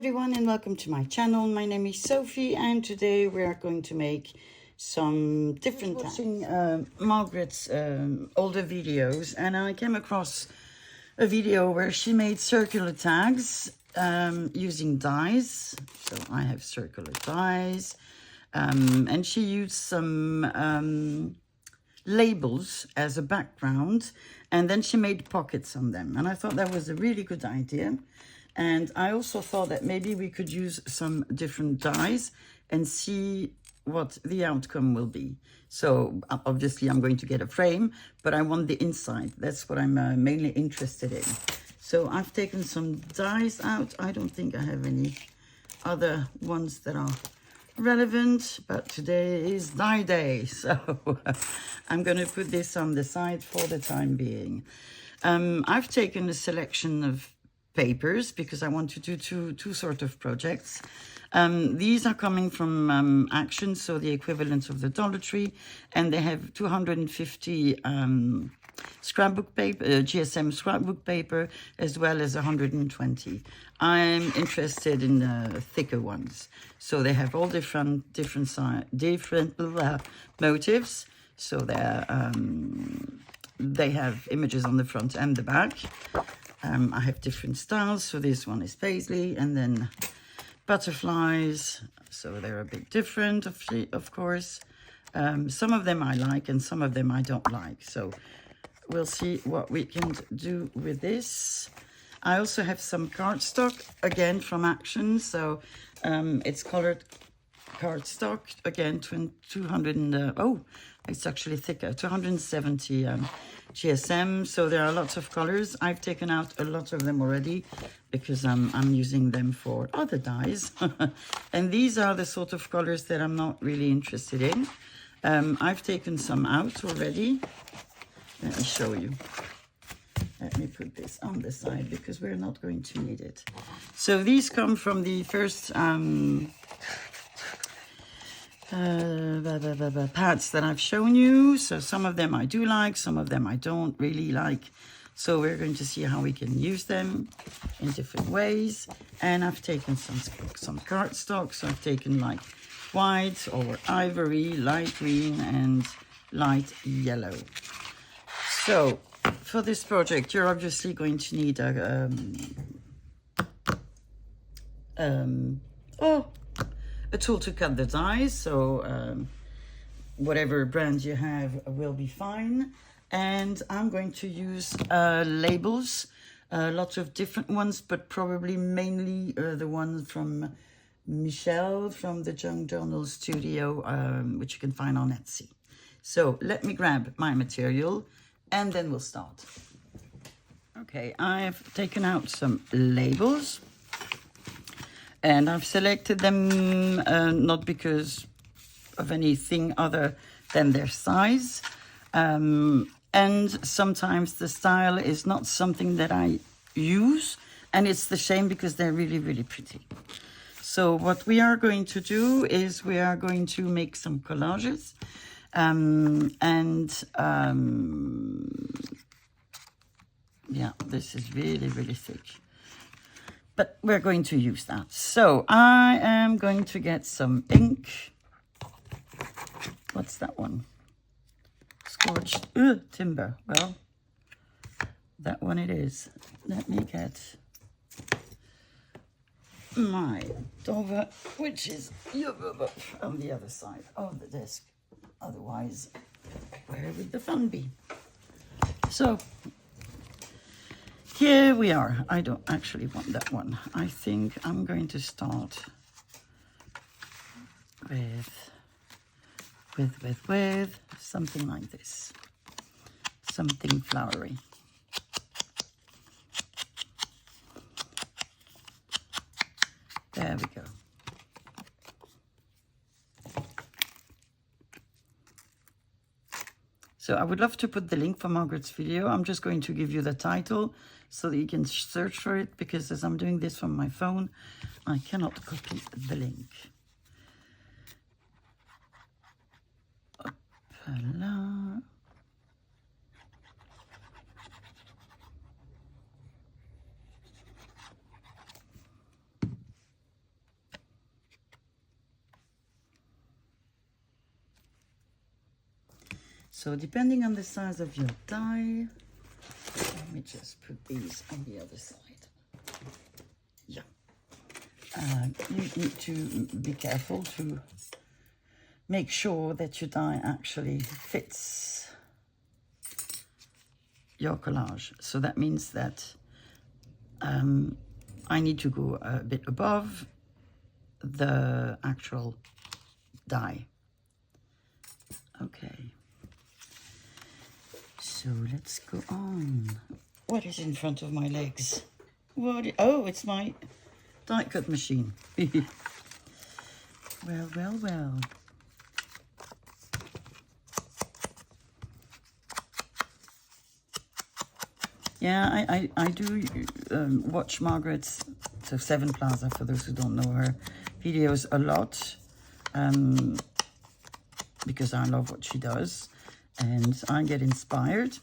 Everyone, and welcome to my channel. My name is Sophie, and today we are going to make some different watching Margreth's older videos, and I came across a video where she made circular tags using dies. So I have circular dies, and she used some labels as a background, and then she made pockets on them, and I thought that was a really good idea. And I also thought that maybe we could use some different dies and see what the outcome will be. So obviously I'm going to get a frame, but I want the inside. That's what I'm mainly interested in. So I've taken some dies out. I don't think I have any other ones that are relevant, but today is die day. So I'm going to put this on the side for the time being. I've taken a selection of papers because I want to do two sort of projects. These are coming from Action, so the equivalent of the Dollar Tree, and they have 250 scrapbook paper, GSM scrapbook paper, as well as 120. I'm interested in the thicker ones, so they have all different motives. So they have images on the front and the back. I have different styles. So this one is paisley, and then butterflies. So they're a bit different, of course. Some of them I like and some of them I don't like. So we'll see what we can do with this. I also have some cardstock, again from Action. So it's colored cardstock, again 200 and, oh, it's actually thicker, 270 GSM. So there are lots of colors. I've taken out a lot of them already because I'm using them for other dyes. And these are the sort of colors that I'm not really interested in. I've taken some out already. Let me show you. Let me put this on the side because we're not going to need it. So these come from the first pads that I've shown you. So some of them I do like, some of them I don't really like. So we're going to see how we can use them in different ways. And I've taken some cardstock. So I've taken like white or ivory, light green and light yellow. So for this project, you're obviously going to need a tool to cut the dies. So whatever brand you have will be fine. And I'm going to use labels, lots of different ones, but probably mainly the one from Michelle from the Junk Journal Studio, which you can find on Etsy. So let me grab my material and then we'll start. Okay, I've taken out some labels. And I've selected them not because of anything other than their size. And sometimes the style is not something that I use. And it's the shame because they're really, really pretty. So what we are going to do is we are going to make some collages. Yeah, this is really, really thick. But we're going to use that. So I am going to get some ink. What's that one? Scorched timber. Well, that one it is. Let me get my Dover, which is on the other side of the desk. Otherwise, where would the fun be? So here we are. I don't actually want that one. I think I'm going to start with something like this. Something flowery. There we go. So I would love to put the link for Margreth's video. I'm just going to give you the title so that you can search for it, because as I'm doing this from my phone, I cannot copy the link. Hopla. So depending on the size of your die, let me just put these on the other side. Yeah. You need to be careful to make sure that your die actually fits your collage. So that means that I need to go a bit above the actual die. Okay. So let's go on. What is in front of my legs? Oh, it's my die cut machine. Well, well, well. Yeah, I do watch Margreth's, so sevenplaza, for those who don't know her videos, a lot, because I love what she does and I get inspired.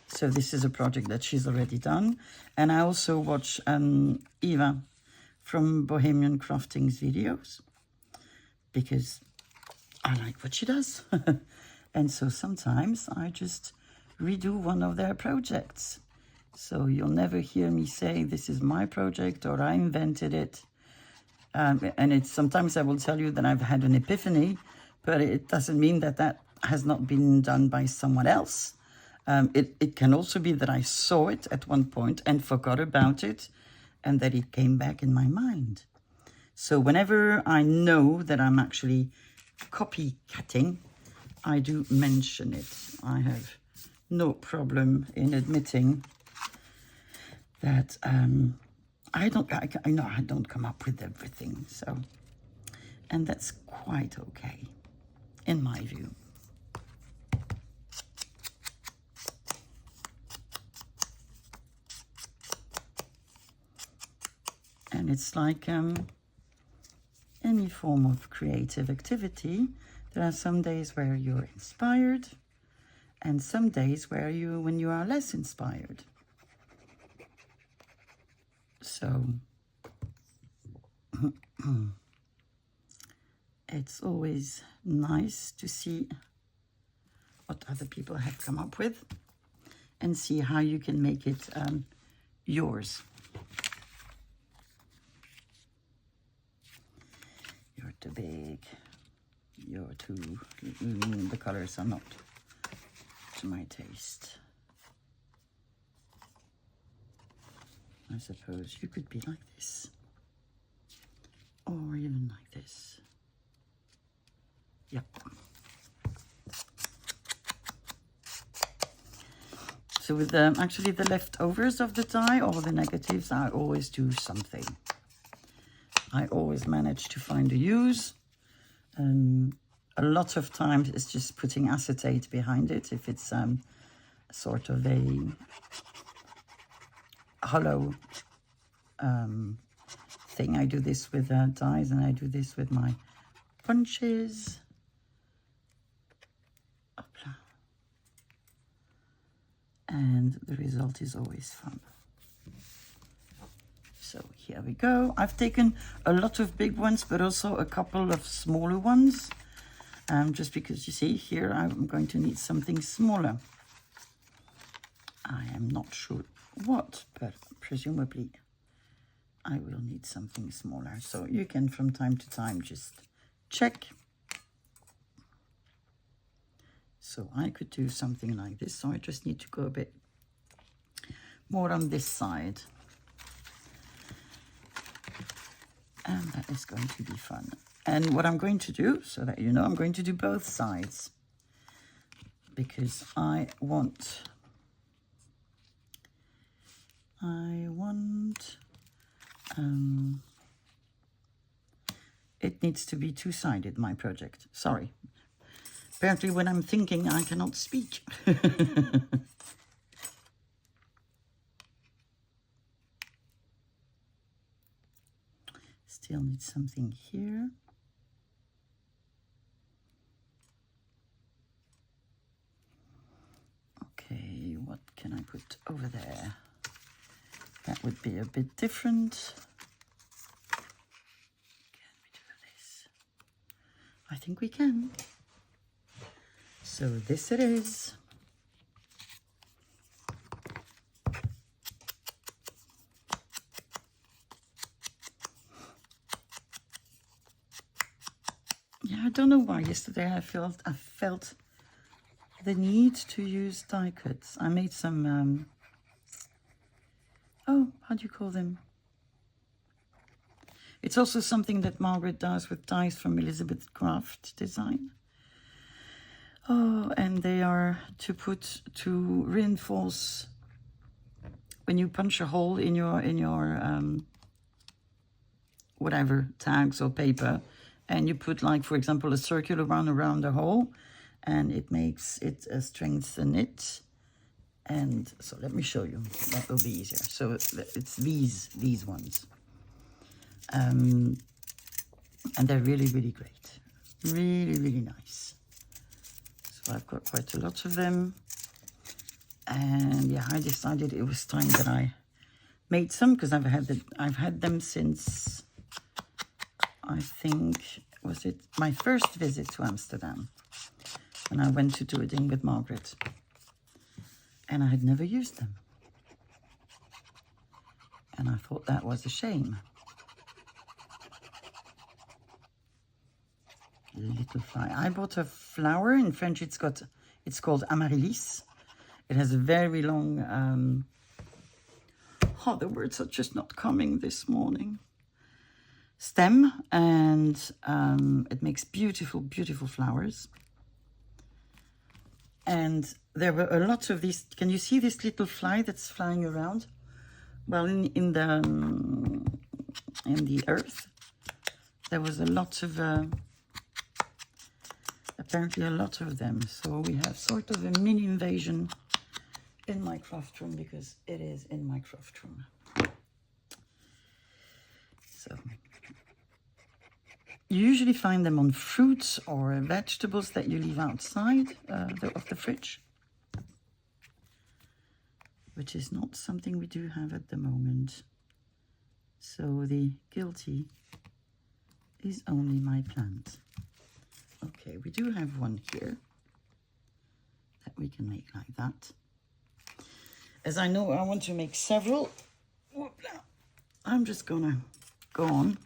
So this is a project that she's already done. And I also watch Eva from Bohemian Crafting's videos because I like what she does. And so sometimes I just redo one of their projects. So you'll never hear me say this is my project or I invented it. And it's sometimes I will tell you that I've had an epiphany, but it doesn't mean that that has not been done by someone else. It can also be that I saw it at one point and forgot about it, and that it came back in my mind. So whenever I know that I'm actually copycatting, I do mention it. I have no problem in admitting that I know I don't come up with everything. So, and that's quite okay, in my view. And it's like any form of creative activity. There are some days where you're inspired and some days when you are less inspired. So it's always nice to see what other people have come up with and see how you can make it yours. You're too big. You're too... the colors are not to my taste. I suppose you could be like this. Or even like this. Yep. So with actually the leftovers of the die or the negatives, I always do something. I always manage to find a use. A lot of times it's just putting acetate behind it if it's sort of a hollow thing. I do this with dies, and I do this with my punches. Hopla. And the result is always fun. So here we go. I've taken a lot of big ones, but also a couple of smaller ones. Just because you see here, I'm going to need something smaller. I am not sure what, but presumably I will need something smaller. So you can from time to time just check. So I could do something like this. So I just need to go a bit more on this side. And that is going to be fun. And what I'm going to do, so that you know, I'm going to do both sides. Because I want it needs to be two-sided, my project. Sorry. Apparently when I'm thinking, I cannot speak. Still need something here. Okay, what can I put over there? That would be a bit different. Can we do this? I think we can. So this it is. Yeah, I don't know why yesterday I felt the need to use die cuts. I made some oh, how do you call them? It's also something that Margreth does with dies from Elizabeth Craft Design. Oh, and they are to reinforce when you punch a hole in your whatever tags or paper, and you put, like, for example, a circular one around the hole, and it makes it strengthen it. And so let me show you. That will be easier. So it's these ones. And they're really, really great. Really, really nice. So I've got quite a lot of them. And yeah, I decided it was time that I made some, because I've had them since, I think, was it my first visit to Amsterdam, when I went to do a thing with Margreth. And I had never used them. And I thought that was a shame. Little fly. I bought a flower. In French it's called amaryllis. It has a very long oh, the words are just not coming this morning. Stem, and it makes beautiful, beautiful flowers. And there were a lot of these. Can you see this little fly that's flying around? Well, in the earth, there was a lot of apparently a lot of them. So we have sort of a mini invasion in my craft room, because it is in my craft room. So you usually find them on fruits or vegetables that you leave outside of the fridge, which is not something we do have at the moment. So the guilty is only my plant. Okay, we do have one here that we can make like that. As I know I want to make several, I'm just gonna go on.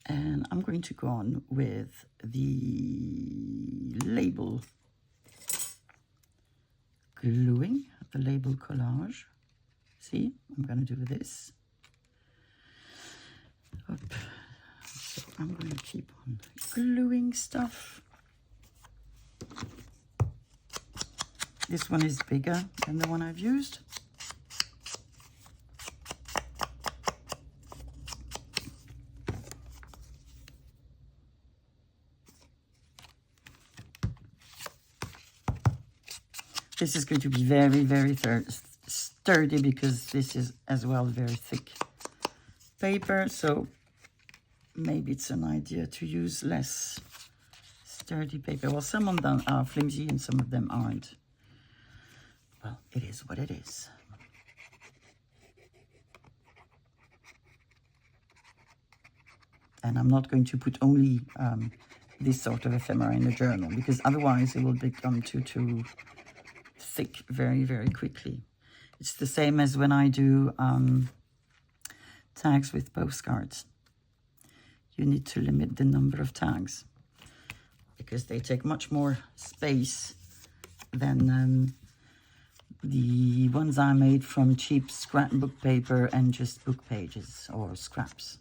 And I'm going to go on with the label gluing, the label collage. See, I'm going to do this. Up. So I'm going to keep on gluing stuff. This one is bigger than the one I've used. This is going to be very, very sturdy, because this is as well very thick paper. So maybe it's an idea to use less sturdy paper. Well, some of them are flimsy and some of them aren't. Well, it is what it is. And I'm not going to put only this sort of ephemera in the journal, because otherwise it will become too thick very, very quickly. It's the same as when I do tags with postcards. You need to limit the number of tags, because they take much more space than the ones I made from cheap scrapbook paper and just book pages or scraps.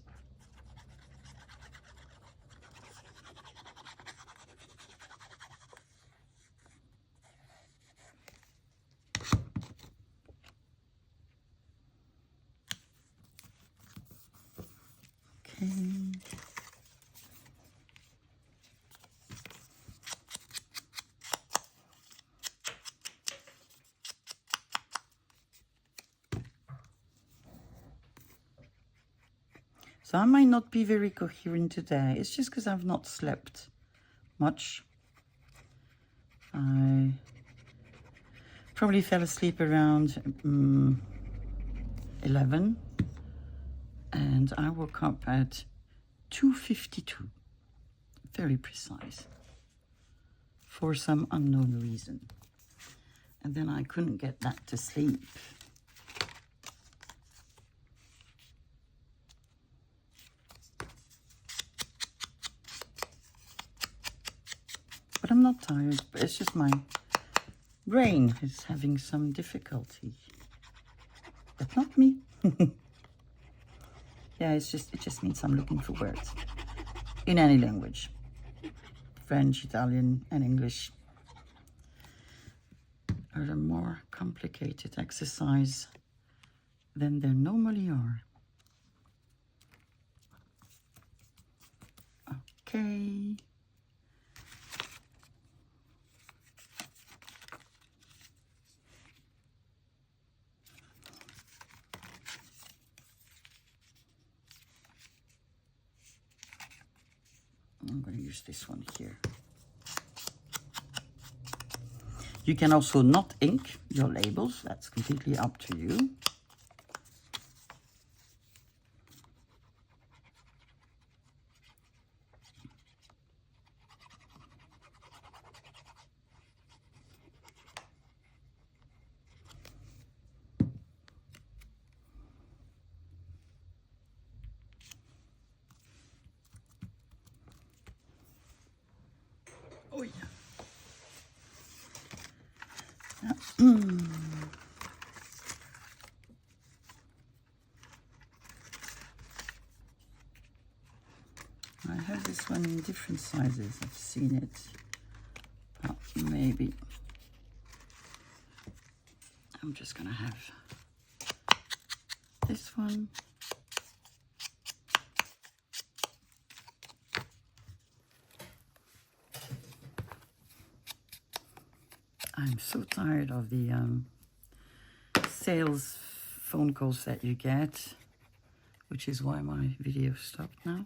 Okay. So I might not be very coherent today. It's just because I've not slept much. I probably fell asleep around 11. And I woke up at 2:52. Very precise. for some unknown reason. And then I couldn't get that to sleep. But I'm not tired, but it's just my brain is having some difficulty. But not me. Yeah, it just means I'm looking for words in any language. French, Italian, and English are a more complicated exercise than they normally are. Okay. I'm going to use this one here. You can also not ink your labels. That's completely up to you. Oh yeah. I have this one in different sizes. I've seen it. Oh, maybe. I'm just gonna have this one. I'm so tired of the sales phone calls that you get, which is why my video stopped now.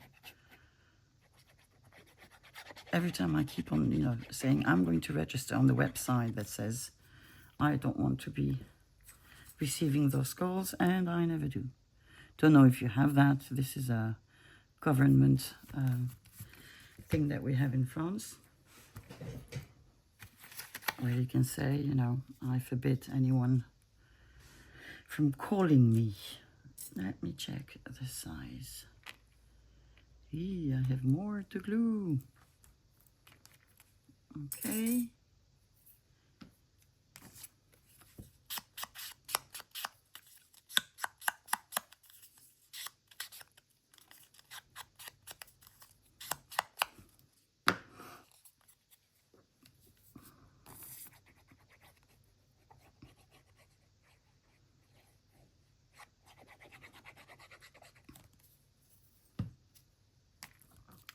Every time I keep on, saying I'm going to register on the website that says I don't want to be receiving those calls, and I never do. Don't know if you have that. This is a government thing that we have in France, where you can say, I forbid anyone from calling me. Let me check the size. I have more to glue. Okay.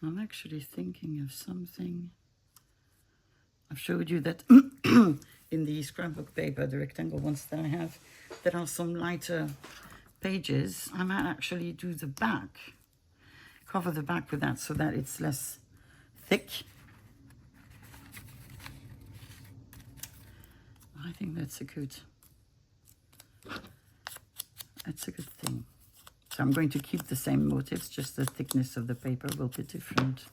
I'm actually thinking of something. I've showed you that in the scrapbook paper, the rectangle ones that I have, there are some lighter pages. I might actually do the back, cover the back with that so that it's less thick. I think that's a good thing. So I'm going to keep the same motifs, just the thickness of the paper will be different.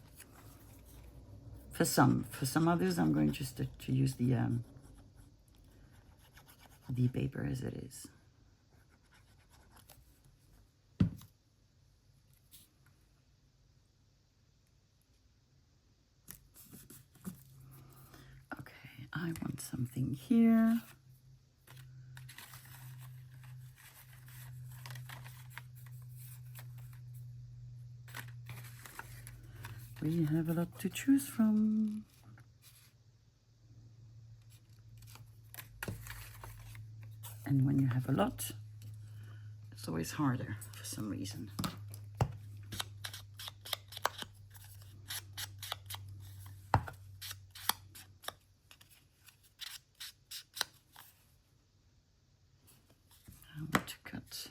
For some others, I'm going just to use the paper as it is. Okay, I want something here. We have a lot to choose from. And when you have a lot, it's always harder for some reason. I want to cut.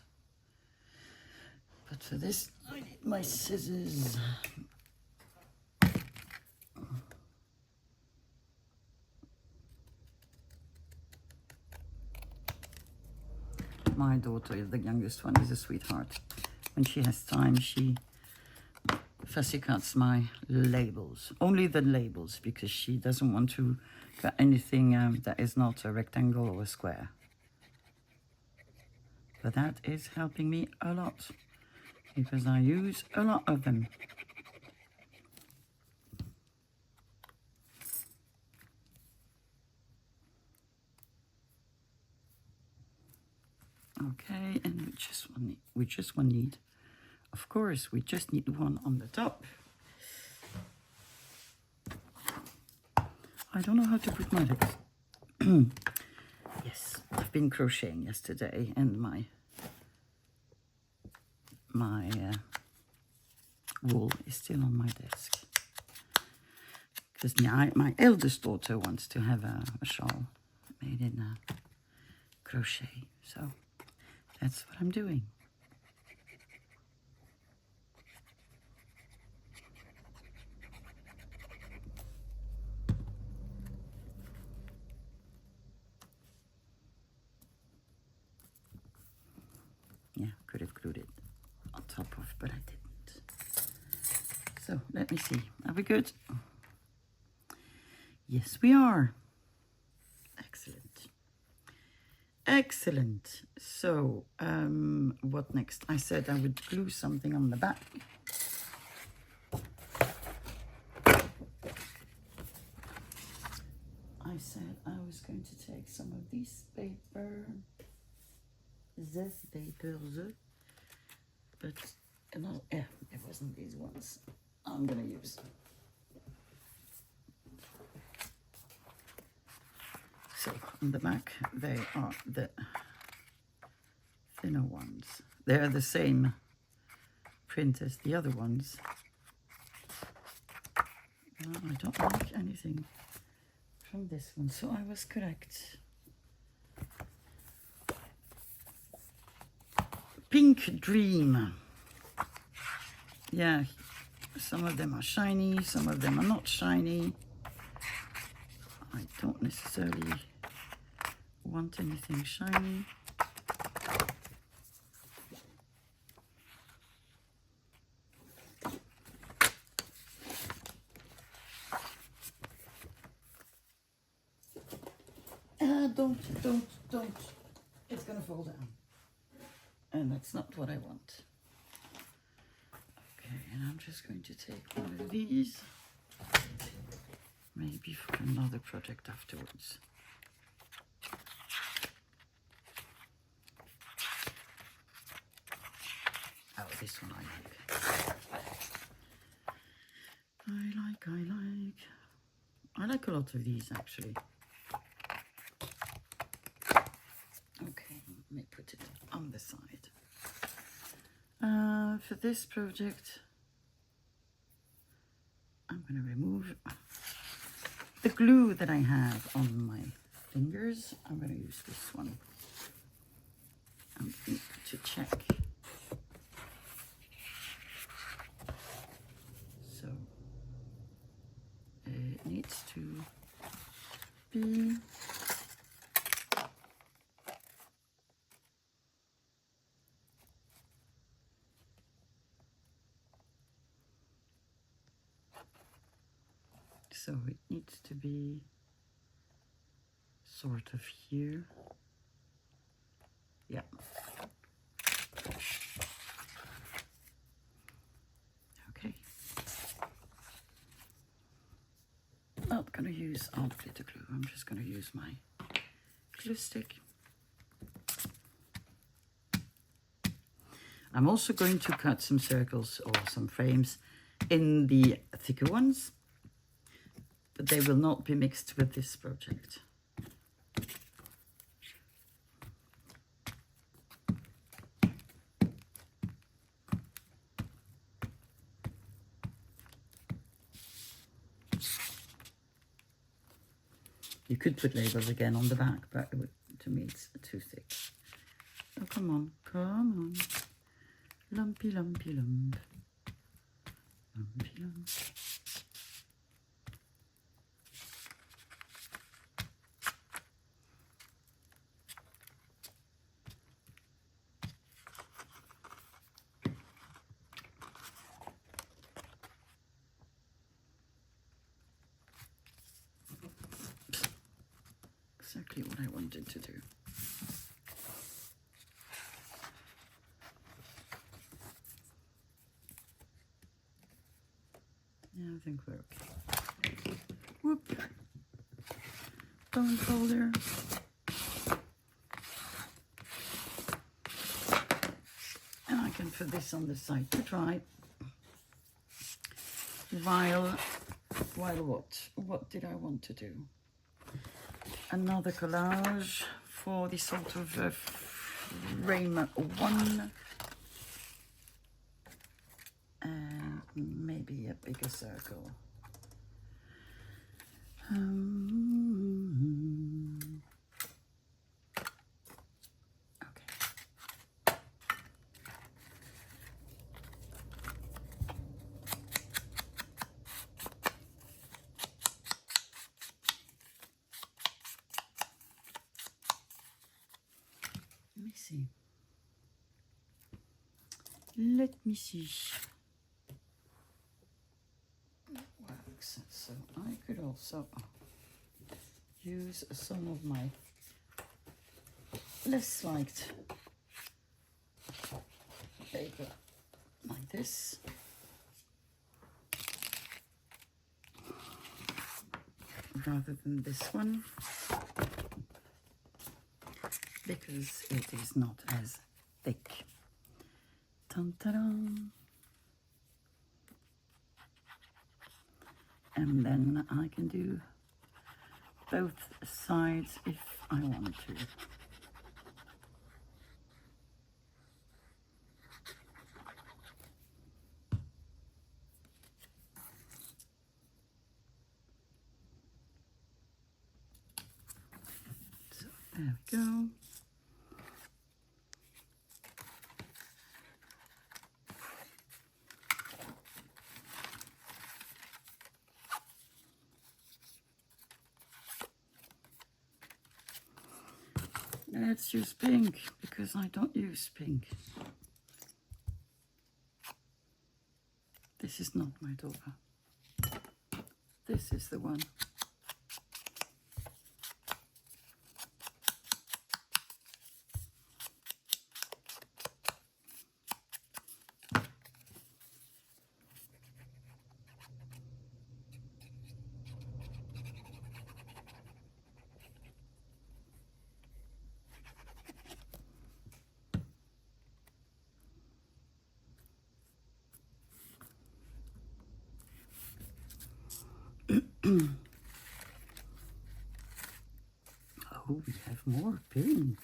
But for this, I need my scissors. My daughter, the youngest one, is a sweetheart. When she has time, she Fussy cuts my labels, only the labels, because she doesn't want to cut anything that is not a rectangle or a square. But that is helping me a lot, because I use a lot of them. Okay, and we just need, of course, we just need one on the top. I don't know how to put my legs. Yes, I've been crocheting yesterday, and my wool is still on my desk. Because my eldest daughter wants to have a shawl made in crochet, so that's what I'm doing. Yeah, could have glued it on top of, but I didn't. So let me see. Are we good? Yes, we are. Excellent. Excellent. So, what next? I said I would glue something on the back. I said I was going to take some of this paper, but yeah, it wasn't these ones. I'm gonna use. So on the back, they are the thinner ones. They're the same print as the other ones. No, I don't like anything from this one, so I was correct. Pink Dream. Yeah, some of them are shiny, some of them are not shiny. I don't necessarily want anything shiny. Don't. It's gonna fall down. And that's not what I want. Okay, and I'm just going to take one of these. Maybe for another project afterwards. Oh, this one I like. I like a lot of these actually. Okay, let me put it on the side. For this project, I'm going to remove the glue that I have on my fingers. I'm going to use this one. I'm going to check. So it needs to be sort of here. Yeah. Okay. Not gonna use all glitter glue. I'm just gonna use my glue stick. I'm also going to cut some circles or some frames in the thicker ones, but they will not be mixed with this project. You could put labels again on the back, but it would, to me it's too thick. Oh, come on, come on. Lumpy, lumpy, lump. Lumpy, lump. exactly what I wanted to do. Yeah, I think we're okay. Whoop. Bone folder. And I can put this on the side to dry. While what did I want to do? Another collage for the sort of frame one. And maybe a bigger circle. Okay. Let me see. Let me see. That works. So I could also use some of my less liked paper like this. Rather than this one, because it is not as thick. Dun, dun, dun. And then I can do both sides if I want to. So there we go. Let's use pink, because I don't use pink. This is not my daughter. This is the one. Oh, we have more pink.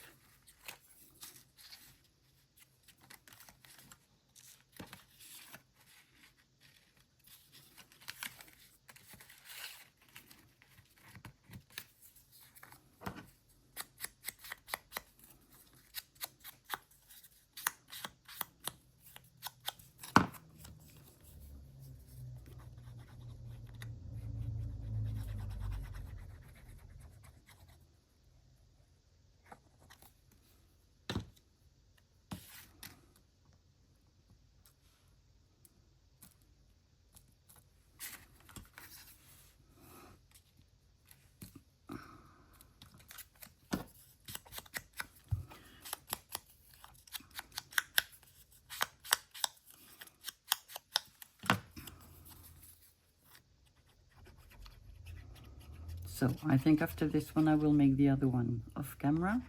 So I think after this one I will make the other one off camera.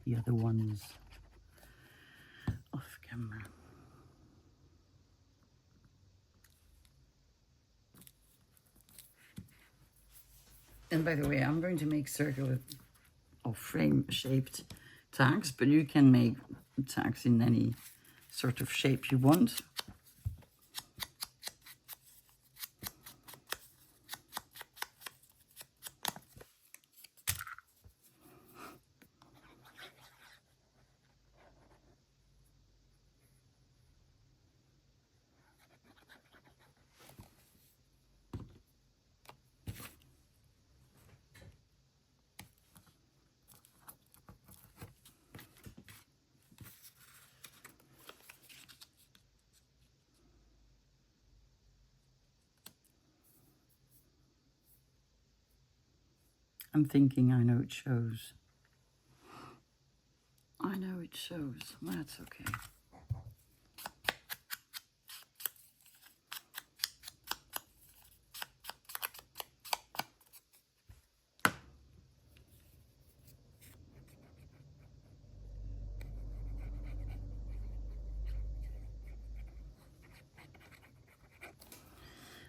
The other ones off camera. And by the way, I'm going to make circular or frame shaped tags, but you can make tags in any sort of shape you want. I'm thinking I know it shows. I know it shows. That's okay.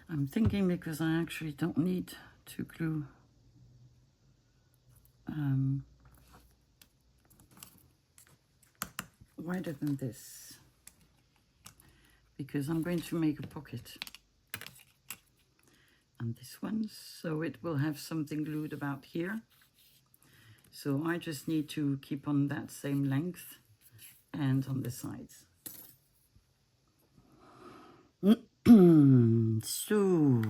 I'm thinking because I actually don't need to glue wider than this, because I'm going to make a pocket on this one, so it will have something glued about here. So I just need to keep on that same length and on the sides. So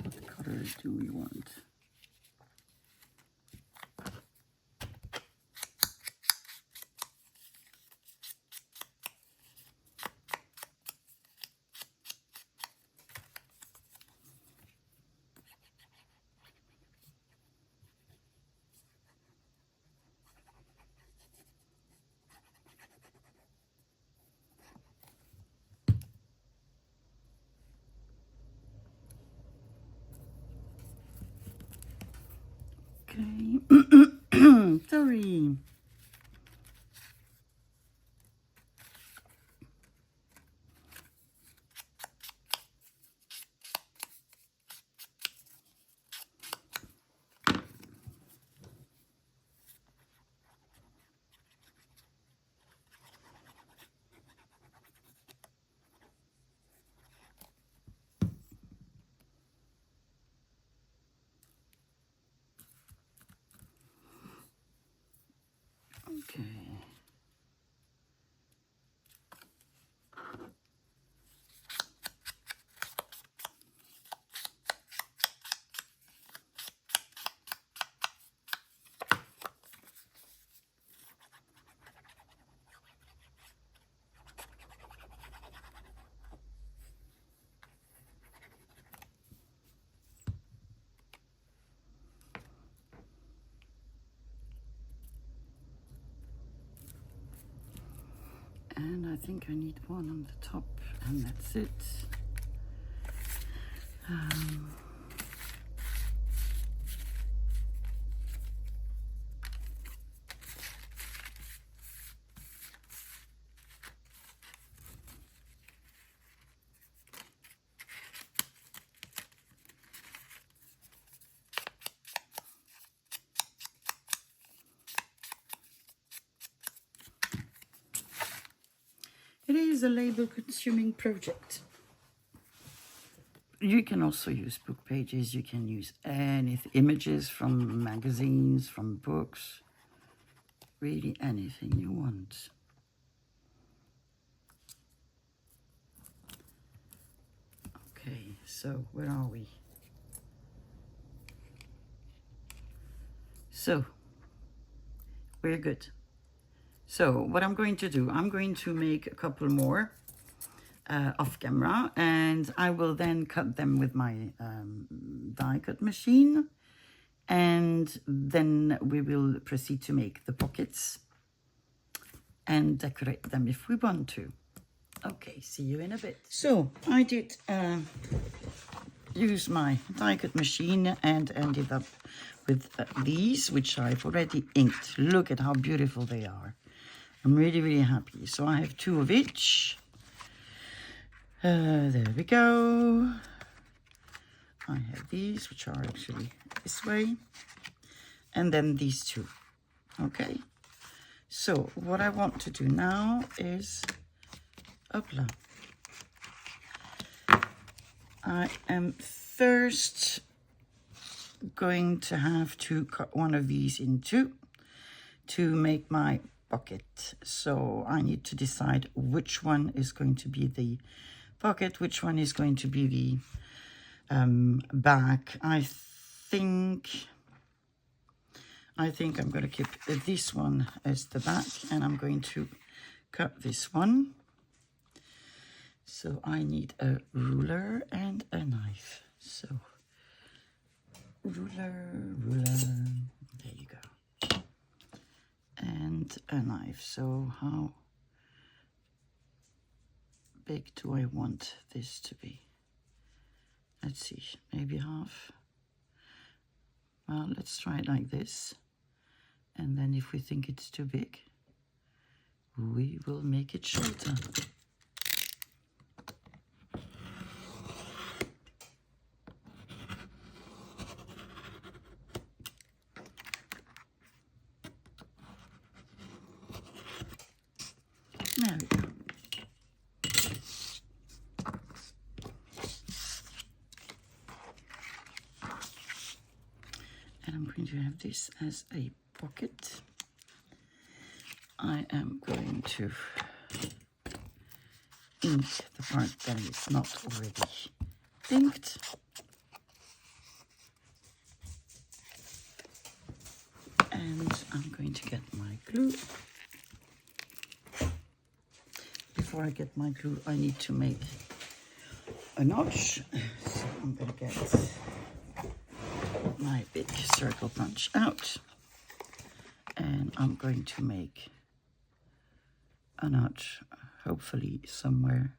what color do we want? Okay. Sorry. Okay. And I think I need one on the top, and that's it. It is a label-consuming project. You can also use book pages. You can use any images from magazines, from books, really anything you want. Okay, so where are we? So, we're good. So what I'm going to do, I'm going to make a couple more off camera, and I will then cut them with my die cut machine, and then we will proceed to make the pockets and decorate them if we want to. Okay, see you in a bit. So I did use my die cut machine and ended up with these, which I've already inked. Look at how beautiful they are. I'm really, really happy. So I have 2 of each. There we go. I have these, which are actually this way. And then these 2. Okay. So what I want to do now is, opla. I am first going to have to cut one of these in 2 to make my pocket. So I need to decide which one is going to be the pocket, which one is going to be the back. I think I'm going to keep this one as the back, and I'm going to cut this one. So I need a ruler and a knife. So ruler. There you go. And a knife. So how big do I want this to be? Let's see, maybe half. Well, let's try it like this. And then if we think it's too big, we will make it shorter. There we go. And I'm going to have this as a pocket. I am going to ink the part that is not already inked. And I'm going to get my glue. Before I get my glue, I need to make a notch. So I'm going to get my big circle punch out. And I'm going to make a notch, hopefully somewhere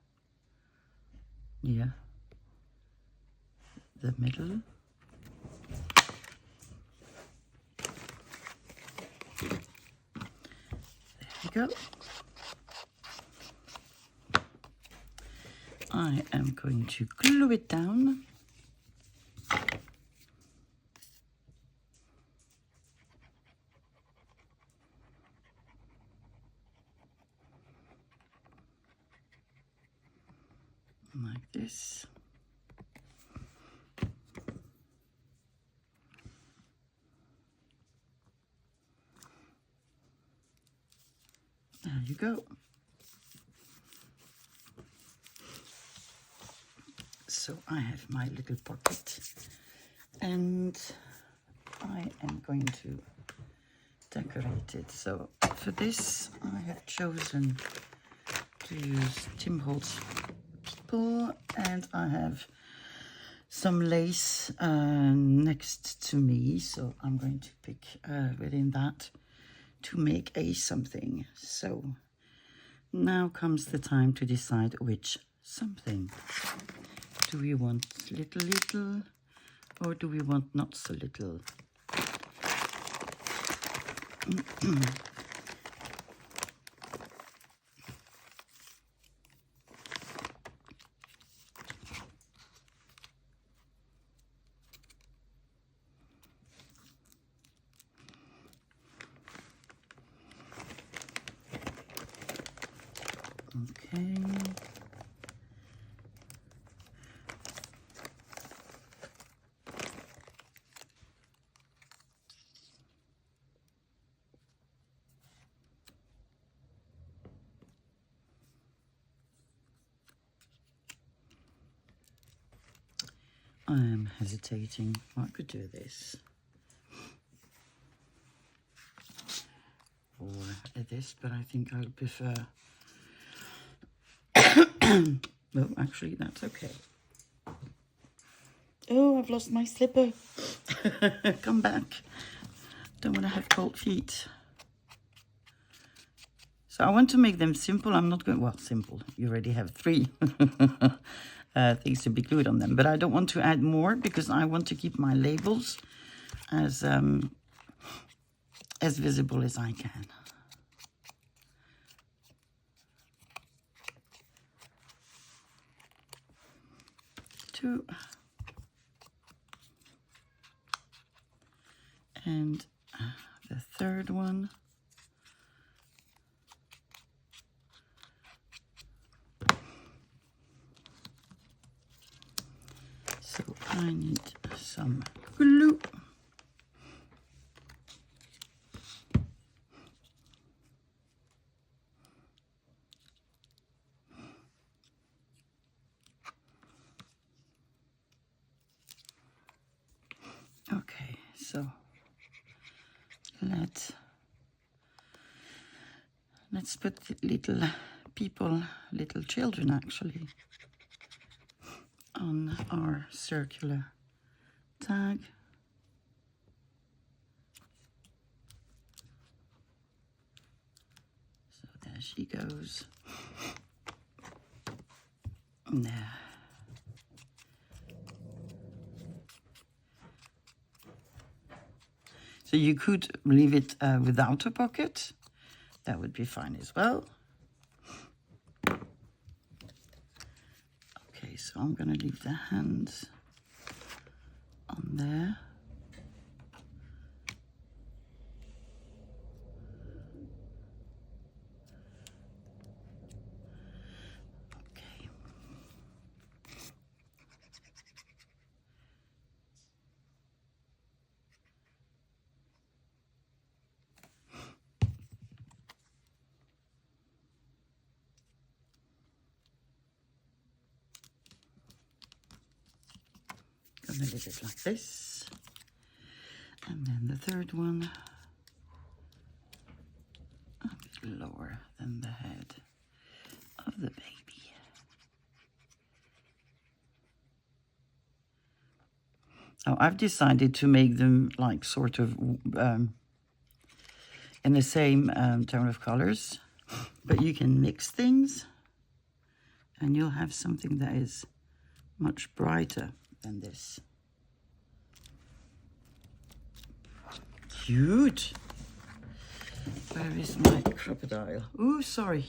near the middle. There we go. I am going to glue it down. Like this. There you go. So I have my little pocket, and I am going to decorate it. So for this, I have chosen to use Tim Holtz People, and I have some lace next to me, so I'm going to pick within that to make a something. So now comes the time to decide which something. Do we want little, or do we want not so little? Okay. I am hesitating. I could do this. Or this, but I think I'll prefer... Well, actually, that's okay. Oh, I've lost my slipper. Come back. Don't want to have cold feet. So I want to make them simple. I'm not going... Well, simple. You already have 3 things to be glued on them. But I don't want to add more because I want to keep my labels as visible as I can. Two. And the third one. So I need some glue. Okay, so let's put little people, little children actually, on our circular tag. she goes. There. So you could leave it without a pocket. That would be fine as well. Okay, so I'm going to leave the hands on there. Okay. Gonna leave it like this. And then the third one, a bit lower than the head of the baby. Now I've decided to make them like sort of in the same tone of colors, but you can mix things and you'll have something that is much brighter than this. Cute. Where is my crocodile? Oh, sorry.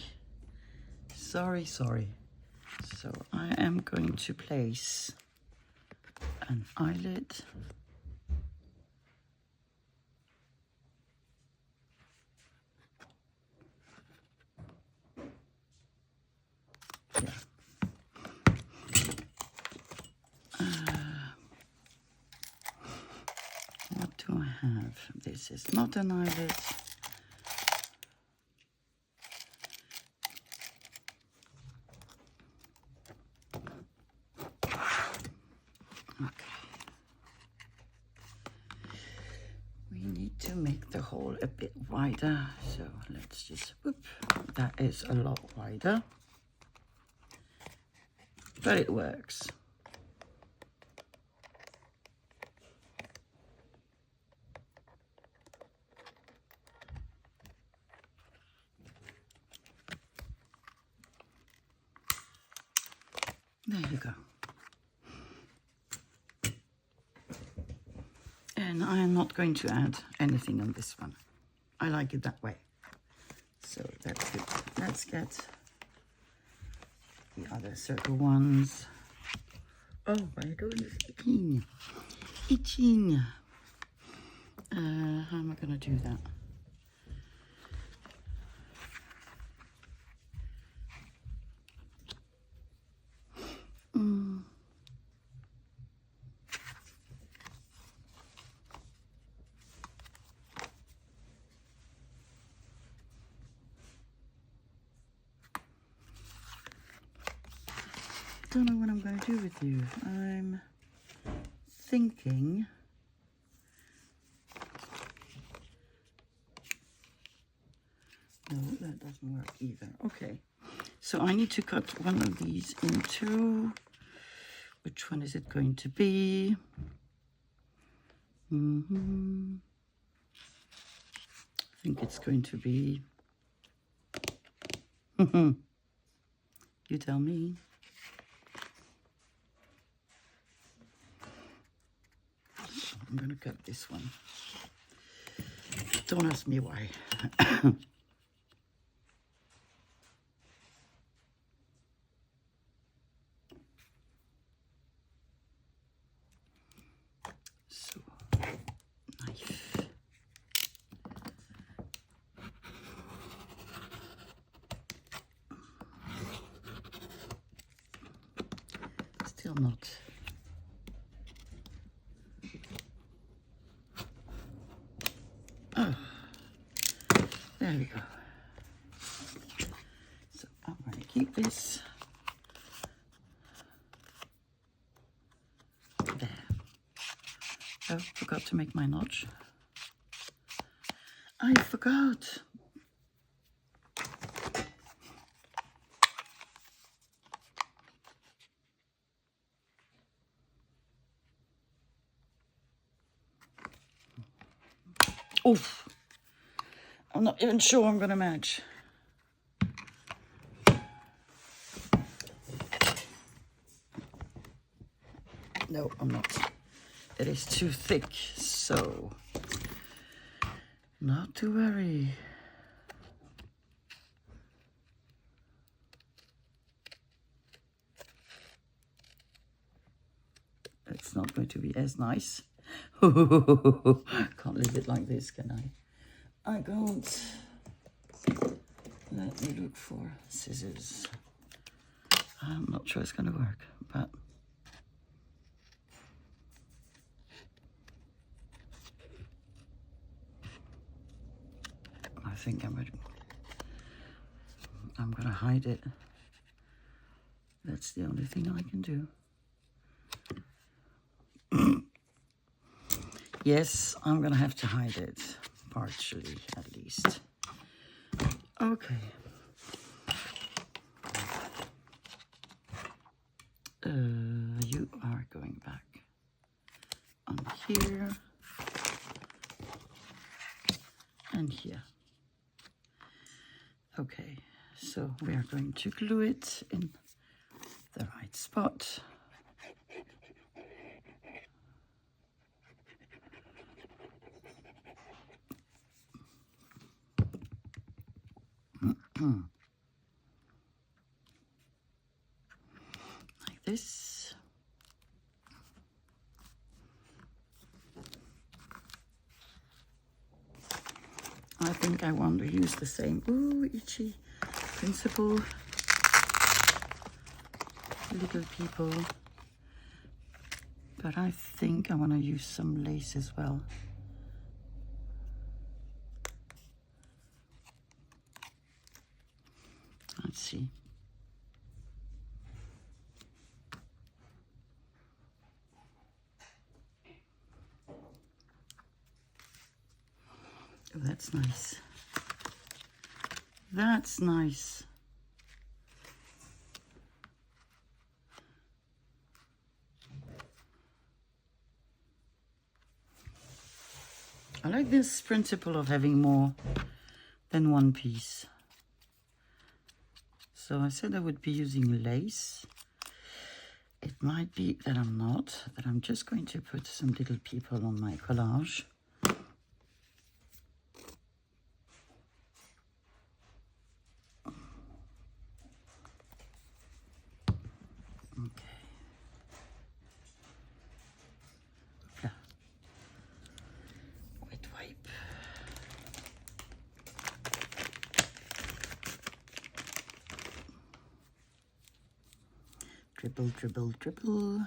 Sorry. So I am going to place an eyelid. Yeah. What do I have? This is not an eyelid. To make the hole a bit wider, so let's just whoop. That is a lot wider, but it works. There you go. And I am not going to add anything on this one. I like it that way. So that's good. Let's get the other circle ones. Oh my goodness, itching. Itching. How am I going to do that? Don't know what I'm going to do with you. I'm thinking no, that doesn't work either. Okay, so I need to cut one of these in two. Which one is it going to be? I think it's going to be you tell me. I'm going to cut this one. Don't ask me why. So, knife. Still not. Oh, there we go. So I'm going to keep this there. Oh, forgot to make my notch. I forgot. Oof. I'm not even sure I'm going to match. No, I'm not. It is too thick, so not to worry. It's not going to be as nice. Can't leave it like this, can I? I can't. Let me look for scissors. I'm not sure it's going to work, but I think I'm going to hide it. That's the only thing I can do. Yes, I'm going to have to hide it, partially at least. Okay. You are going back on here and here. Okay, so we are going to glue it in the right spot. Like this. I think I want to use the same, ooh, itchy principle. Little people. But I think I want to use some lace as well. Let's see. Oh, that's nice. That's nice. I like this principle of having more than one piece. So I said I would be using lace. It might be that I'm not, that I'm just going to put some little people on my collage. Okay. Yeah. Wet wipe. Dribble, dribble, dribble.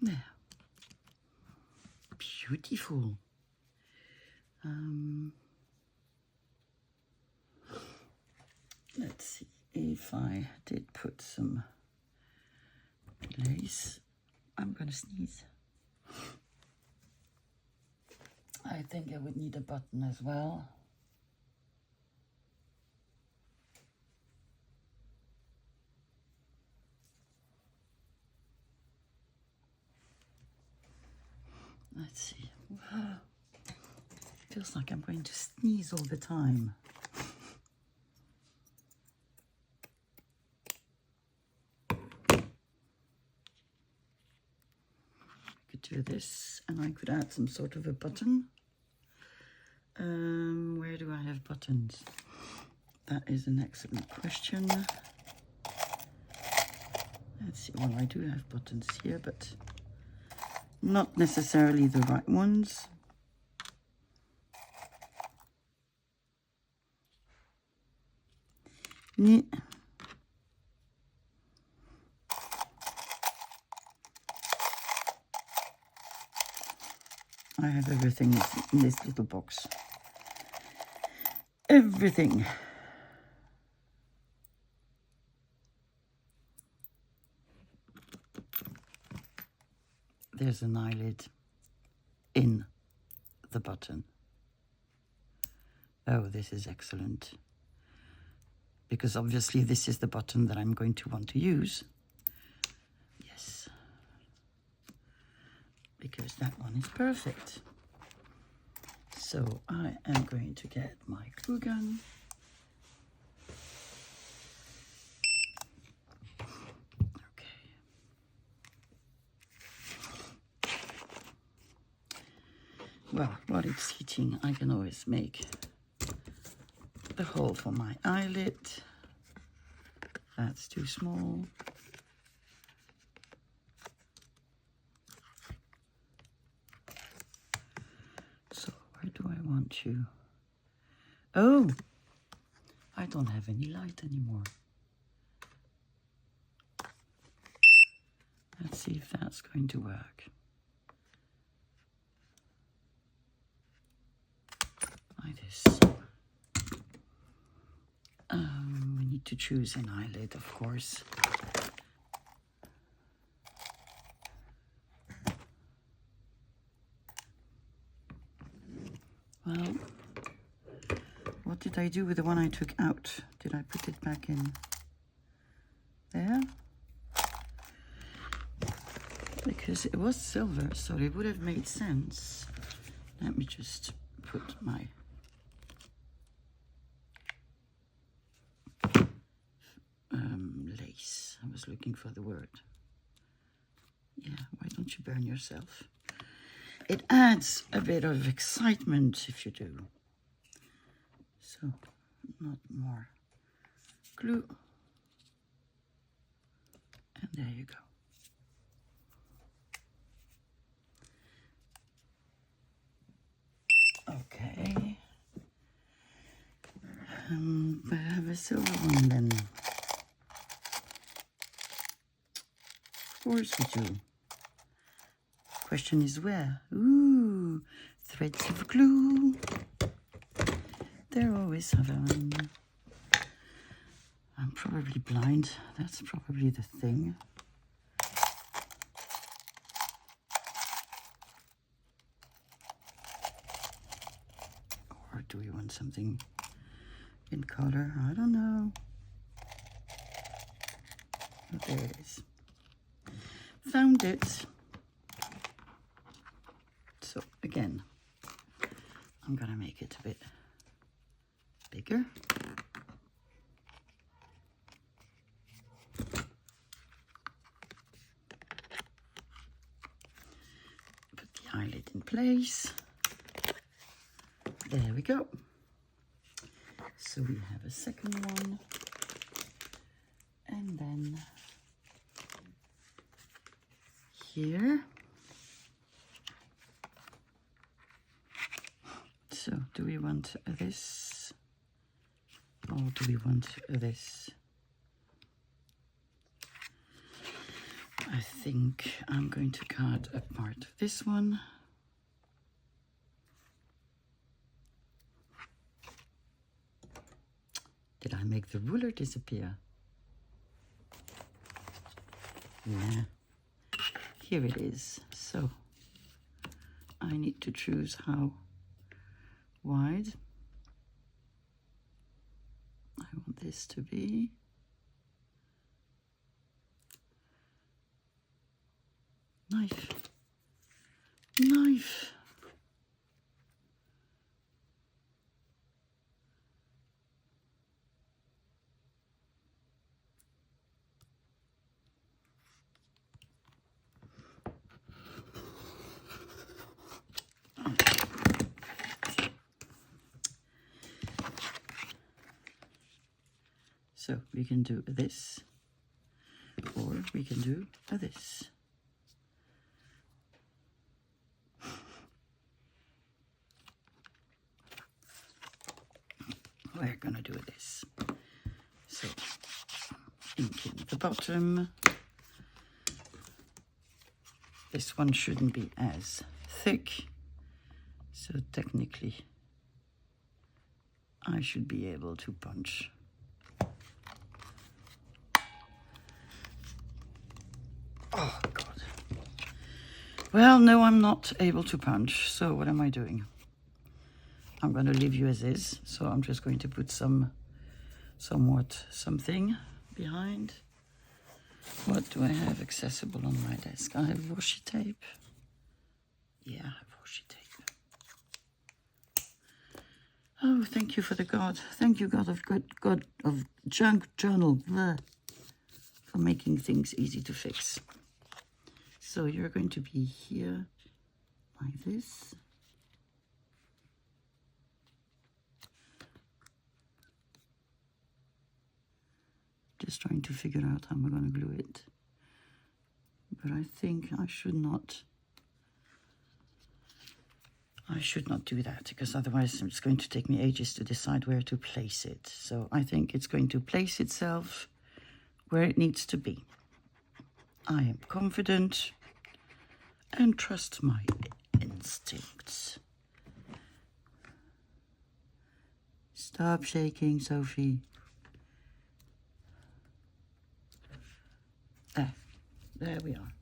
There. Beautiful. Let's see if I did put some lace. I'm gonna sneeze. I think I would need a button as well. Let's see. Wow. Feels like I'm going to sneeze all the time. I could do this, and I could add some sort of a button. Where do I have buttons? That is an excellent question. Let's see. Well, I do have buttons here, but not necessarily the right ones. Yeah. I have everything in this little box. Everything. There's an eyelid in the button. Oh, this is excellent. Because obviously this is the bottom that I'm going to want to use. Yes. Because that one is perfect. So I am going to get my glue gun. Okay. Well, while it's heating, I can always make the hole for my eyelid. That's too small. So where do I want to? Oh, I don't have any light anymore. Let's see if that's going to work. Like this. We need to choose an eyelid, of course. Well, what did I do with the one I took out? Did I put it back in there? Because it was silver, so it would have made sense. Let me just put my lace. I was looking for the word. Yeah, why don't you burn yourself? It adds a bit of excitement if you do. So, not more glue. And there you go. Okay. I have a silver one then. Of course we do. Question is where? Ooh, threads of glue. They're always having. I'm probably blind. That's probably the thing. Or do we want something in color? I don't know. But there it is. Found it. So again, I'm gonna make it a bit bigger. Put the eyelid in place. There we go. So we have a second one. And then here. So do we want this or do we want this? I think I'm going to cut apart this one. Did I make the ruler disappear? Yeah. Here it is. So I need to choose how wide I want this to be. Knife. Knife. So we can do this, or we can do this. We're gonna do this. So, inking the bottom. This one shouldn't be as thick, so technically I should be able to punch. Oh, God. Well, no, I'm not able to punch, so what am I doing? I'm going to leave you as is. So I'm just going to put something behind. What do I have accessible on my desk? I have washi tape. Yeah, I have washi tape. Oh, thank you for the God. Thank you, God of junk journal, bleh, for making things easy to fix. So you're going to be here like this. Just trying to figure out how I'm going to glue it. But I think I should not do that, because otherwise it's going to take me ages to decide where to place it. So I think it's going to place itself where it needs to be. I am confident and trust my instincts. Stop shaking, Sophie. There we are.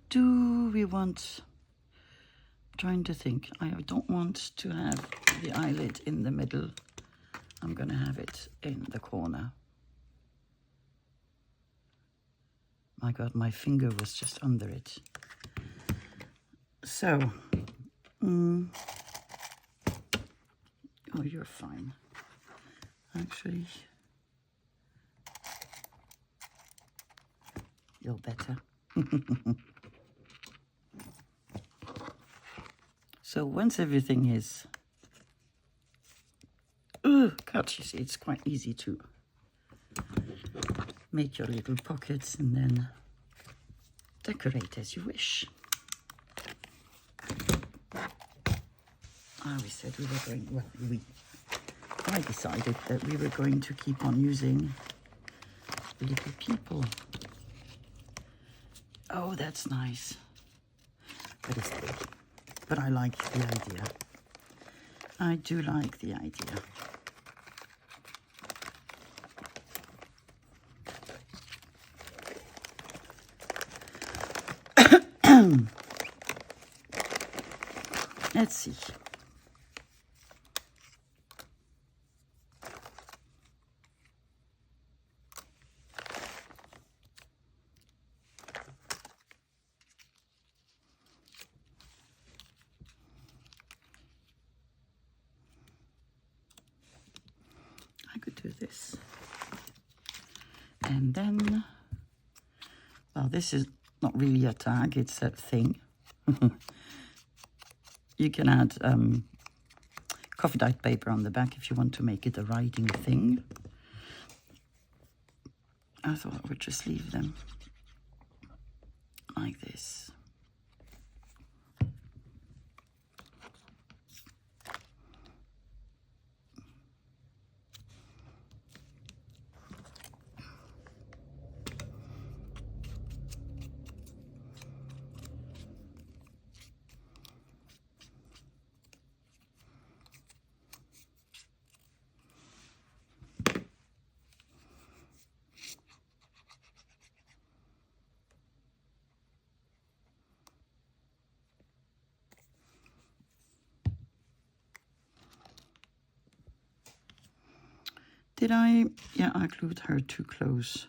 Do we want... I'm trying to think. I don't want to have the eyelid in the middle. I'm going to have it in the corner. My God, my finger was just under it. So, oh, you're fine. Actually, you're better. So once everything is cut, you see, it's quite easy to make your little pockets and then decorate as you wish. We said we were going, well, I decided that we were going to keep on using little people. Oh, that's nice. But it's big. But I like the idea. I do like the idea. Let's see. I could do this. And then, well, this is not really a tag, it's a thing. You can add coffee dyed paper on the back if you want to make it a writing thing. I thought I would just leave them like this. Did I? Yeah, I glued her too close.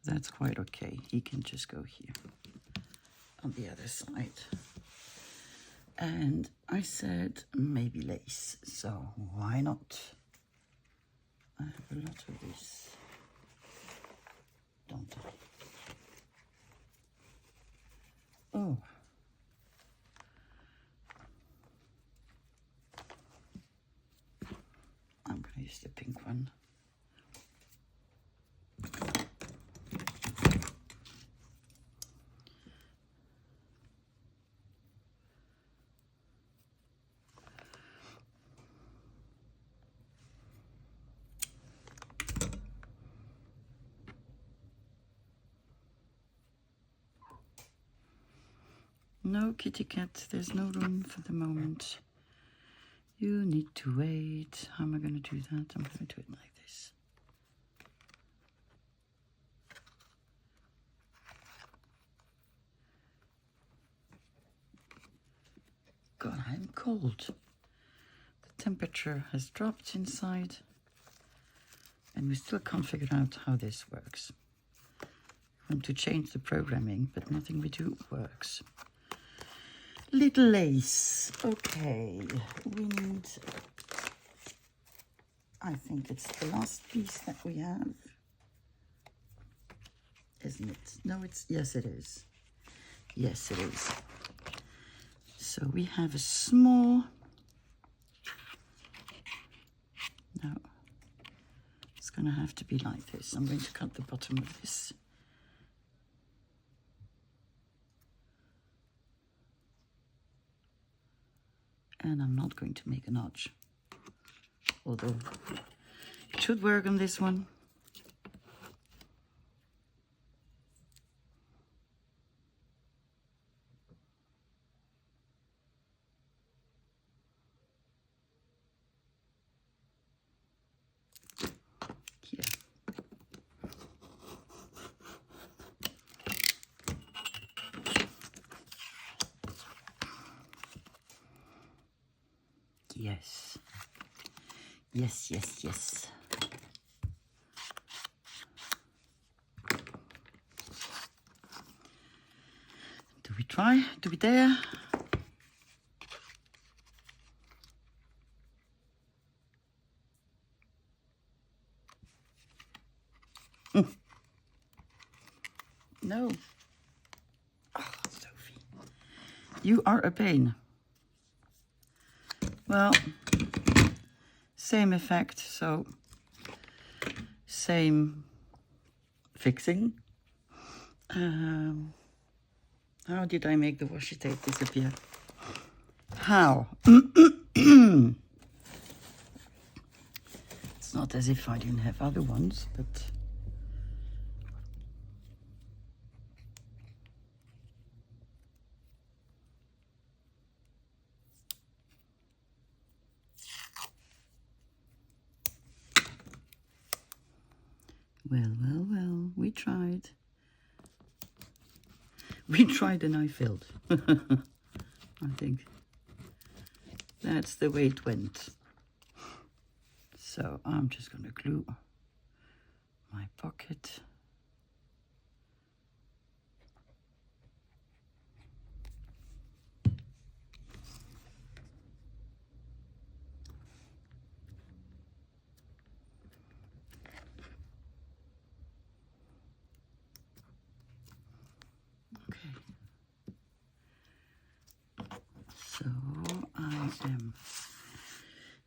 That's quite okay. He can just go here on the other side. And I said maybe lace, so why not? I have a lot of this, don't I? Oh. I'm going to use the pink one. No, kitty cat, there's no room for the moment. You need to wait. How am I going to do that? I'm going to do it like this. God, I'm cold. The temperature has dropped inside, and we still can't figure out how this works. I want to change the programming, but nothing we do works. Little lace. Okay, we need, I think it's the last piece that we have. Isn't it? No, it's, yes it is. Yes it is. So we have a small, no, it's gonna have to be like this. I'm going to cut the bottom of this. And I'm not going to make a notch, although it should work on this one. Here. Yes. Yes, yes, yes. Do we try? Do we dare? No. Oh, Sophie. You are a pain. Well, same effect, so same fixing. How did I make the washi tape disappear? How? It's not as if I didn't have other ones, but... Well, well, well, we tried. We tried and I failed. I think that's the way it went. So I'm just going to glue my pocket. Okay. So I am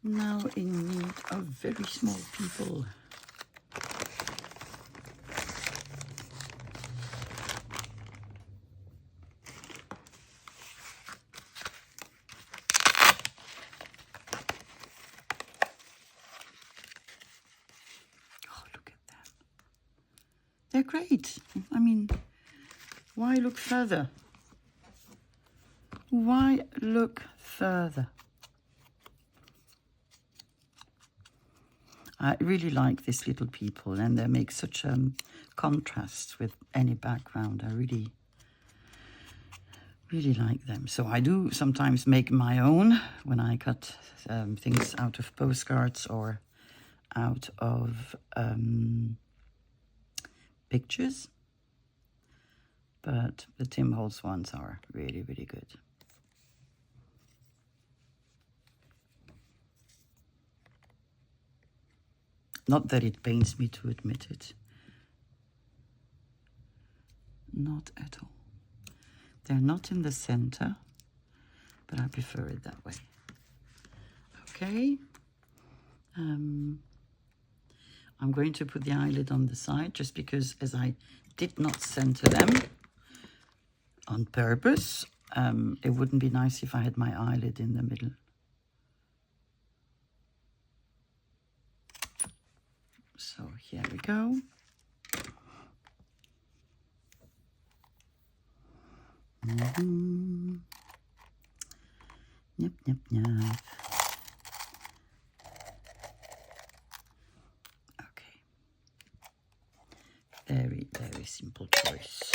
now in need of very small people. Oh, look at them. They're great. I mean, why look further? Why look further? I really like these little people, and they make such a contrast with any background. I really like them. So I do sometimes make my own when I cut things out of postcards or out of pictures. But the Tim Holtz ones are really, really good. Not that it pains me to admit it. Not at all. They're not in the center, but I prefer it that way. Okay. I'm going to put the eyelid on the side just because, as I did not center them on purpose, it wouldn't be nice if I had my eyelid in the middle. So here we go. Yep, yep, yep. Okay. Very, very simple choice.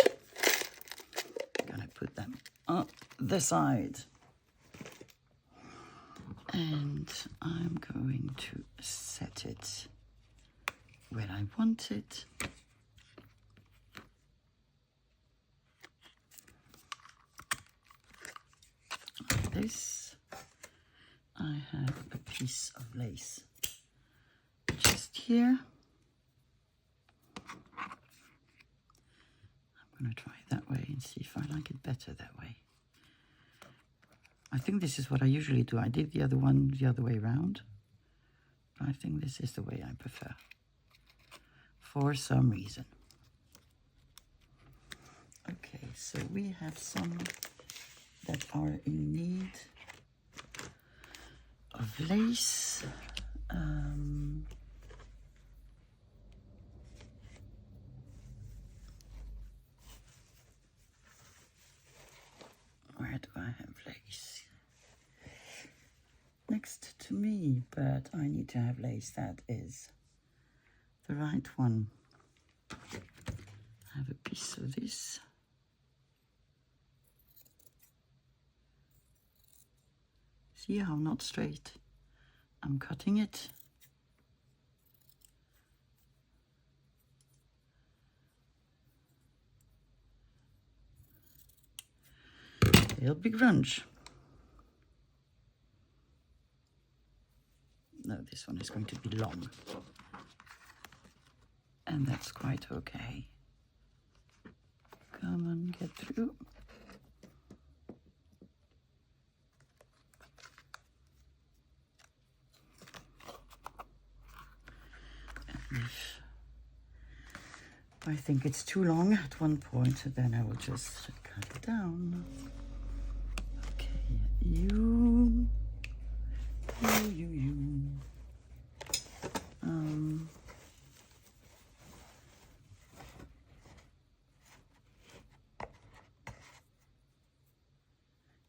I'm gonna put them on the side. And I'm going to set it where I want it. Like this. I have a piece of lace just here. I'm going to try it that way and see if I like it better that way. I think this is what I usually do. I did the other one the other way around. But I think this is the way I prefer. For some reason. Okay, so we have some that are in need of lace. Where do I have lace? Next to me, but I need to have lace that is the right one. I have a piece of this. See how not straight I'm cutting it. It'll be grunge. No, this one is going to be long. And that's quite okay. Come on, get through. And if I think it's too long at one point, then I will just cut it down. Okay, you.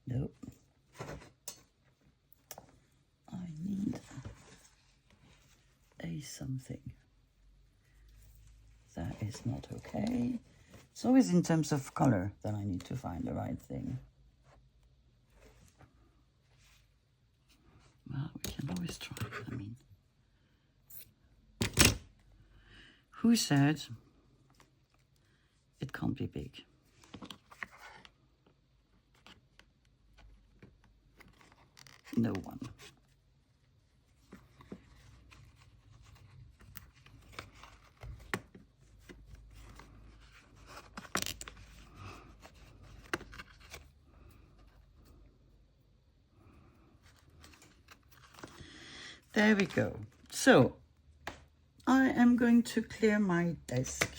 Nope. I need a something. That is not okay. It's always in terms of color that I need to find the right thing. Well, we can always try. I mean, who said it can't be big? No one. There we go. So I am going to clear my desk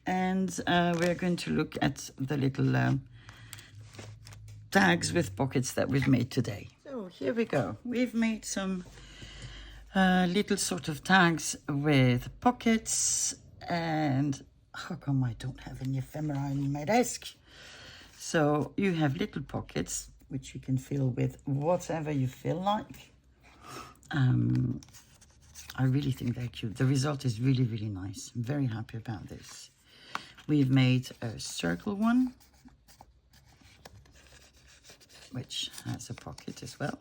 and we're going to look at the little tags with pockets that we've made today. So here we go. We've made some little sort of tags with pockets, and how come I don't have any ephemera in my desk? So you have little pockets which you can fill with whatever you feel like. I really think they're cute. The result is really, really nice. I'm very happy about this. We've made a circle one, which has a pocket as well.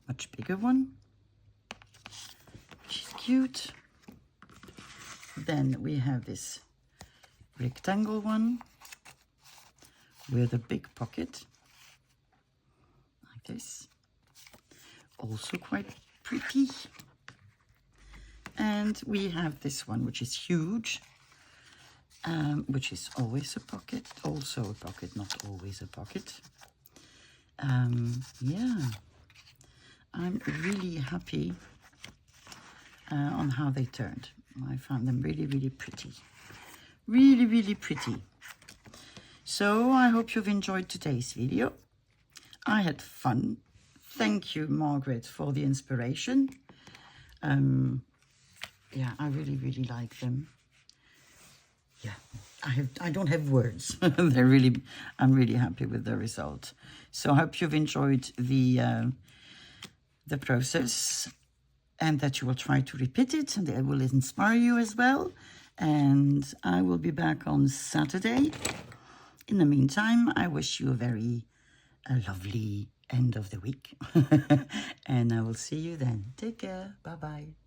Much bigger one, which is cute. Then we have this rectangle one with a big pocket, like this. Also quite pretty. And we have this one, which is huge, which is always a pocket, also a pocket, not always a pocket. Yeah, I'm really happy on how they turned. I found them really, really pretty. Really, really pretty. So I hope you've enjoyed today's video. I had fun. Thank you, Margreth, for the inspiration. Yeah, I really, really like them. Yeah, I don't have words. I'm really happy with the result. So I hope you've enjoyed the process and that you will try to repeat it and it will inspire you as well. And I will be back on Saturday. In the meantime, I wish you a very lovely end of the week. And I will see you then. Take care. Bye-bye.